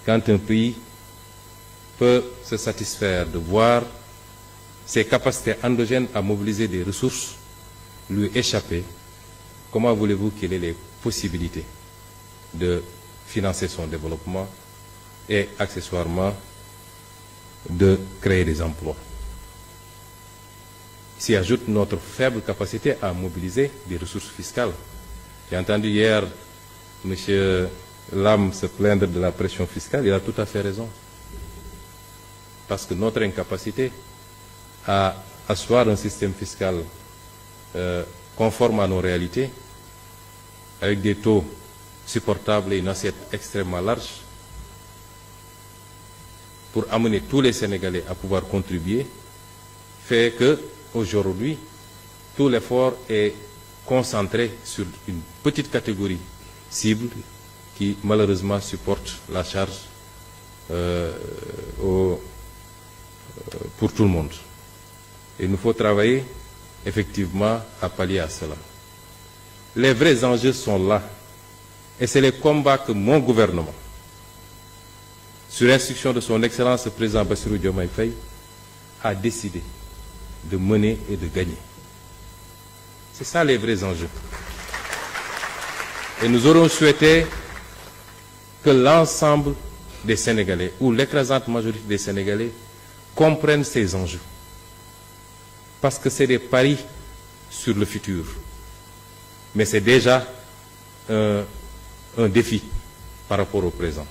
quand un pays peut se satisfaire de voir ses capacités endogènes à mobiliser des ressources lui échapper, comment voulez-vous qu'il ait les possibilités de financer son développement et accessoirement de créer des emplois? S'y ajoute notre faible capacité à mobiliser des ressources fiscales. J'ai entendu hier M. Lam se plaindre de la pression fiscale, il a tout à fait raison. Parce que notre incapacité à asseoir un système fiscal conforme à nos réalités, avec des taux supportables et une assiette extrêmement large, pour amener tous les Sénégalais à pouvoir contribuer, fait que aujourd'hui, tout l'effort est concentré sur une petite catégorie cible qui malheureusement supporte la charge pour tout le monde. Et il nous faut travailler effectivement à pallier à cela. Les vrais enjeux sont là. Et c'est les combats que mon gouvernement, sur instruction de son Excellence le Président Bassirou Diomaye Faye, a décidé de mener et de gagner. C'est ça les vrais enjeux. Et nous aurons souhaité que l'ensemble des Sénégalais, ou l'écrasante majorité des Sénégalais, comprennent ces enjeux. Parce que c'est des paris sur le futur. Mais c'est déjà un défi par rapport au présent.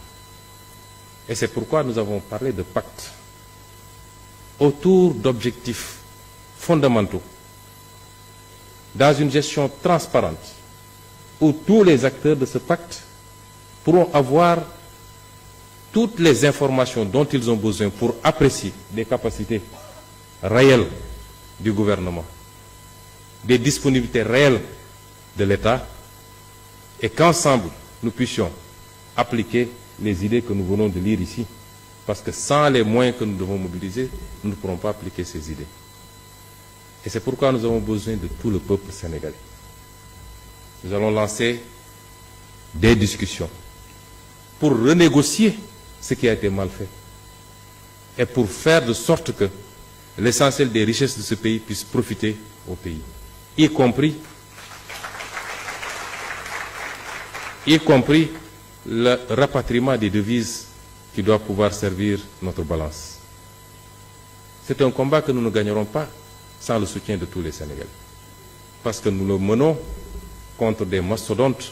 Et c'est pourquoi nous avons parlé de pacte autour d'objectifs fondamentaux, dans une gestion transparente, où tous les acteurs de ce pacte pourront avoir toutes les informations dont ils ont besoin pour apprécier les capacités réelles du gouvernement, des disponibilités réelles de l'État, et qu'ensemble nous puissions appliquer les idées que nous venons de lire ici. Parce que sans les moyens que nous devons mobiliser, nous ne pourrons pas appliquer ces idées. Et c'est pourquoi nous avons besoin de tout le peuple sénégalais. Nous allons lancer des discussions pour renégocier ce qui a été mal fait et pour faire de sorte que l'essentiel des richesses de ce pays puisse profiter au pays, y compris le rapatriement des devises qui doit pouvoir servir notre balance. C'est un combat que nous ne gagnerons pas sans le soutien de tous les Sénégalais. Parce que nous le menons contre des mastodontes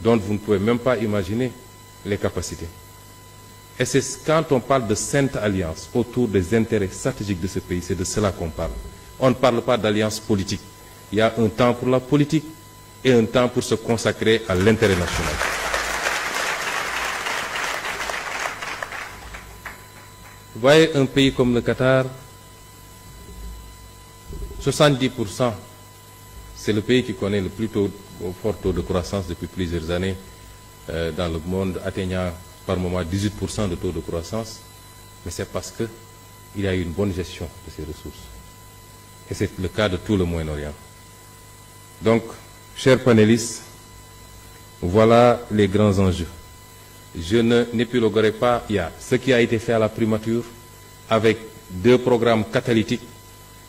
dont vous ne pouvez même pas imaginer les capacités. Et c'est quand on parle de sainte alliance autour des intérêts stratégiques de ce pays, c'est de cela qu'on parle. On ne parle pas d'alliance politique. Il y a un temps pour la politique et un temps pour se consacrer à l'intérêt national. Vous voyez un pays comme le Qatar, 70%, c'est le pays qui connaît le plus fort taux de croissance depuis plusieurs années dans le monde, atteignant par moment 18% de taux de croissance, mais c'est parce qu'il y a eu une bonne gestion de ces ressources. Et c'est le cas de tout le Moyen-Orient. Donc, chers panélistes, voilà les grands enjeux. Je n'épiloguerai pas, il y a ce qui a été fait à la primature avec 2 programmes catalytiques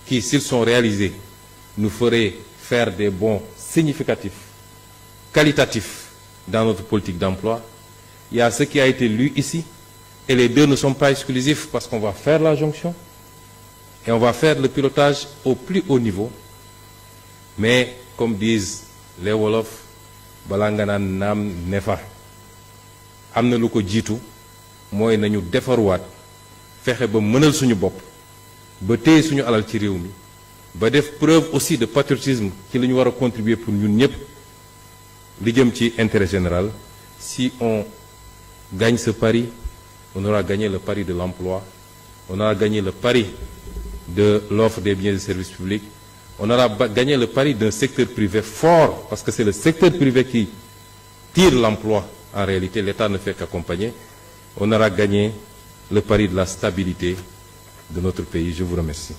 qui, s'ils sont réalisés, nous feraient faire des bons significatifs, qualitatifs dans notre politique d'emploi. Il y a ce qui a été lu ici, et les 2 ne sont pas exclusifs parce qu'on va faire la jonction et on va faire le pilotage au plus haut niveau. Mais, comme disent les Wolofs, Balangana Nam Nefa, am na lu ko jiitu mooy nañu defarwaat fexe ba mënal suñu bopp ba téye suñu alal ci réew mi ba def preuve aussi de patriotisme ci li ñu war a contribuer pour ñun ñëpp li jëm ci intérêt général. Si on gagne ce pari, on aura gagné le pari de l'emploi, on aura gagné le pari de l'offre des biens et services publics, on aura gagné le pari d'un secteur privé fort, parce que c'est le secteur privé qui tire l'emploi. En réalité, l'État ne fait qu'accompagner. On aura gagné le pari de la stabilité de notre pays. Je vous remercie.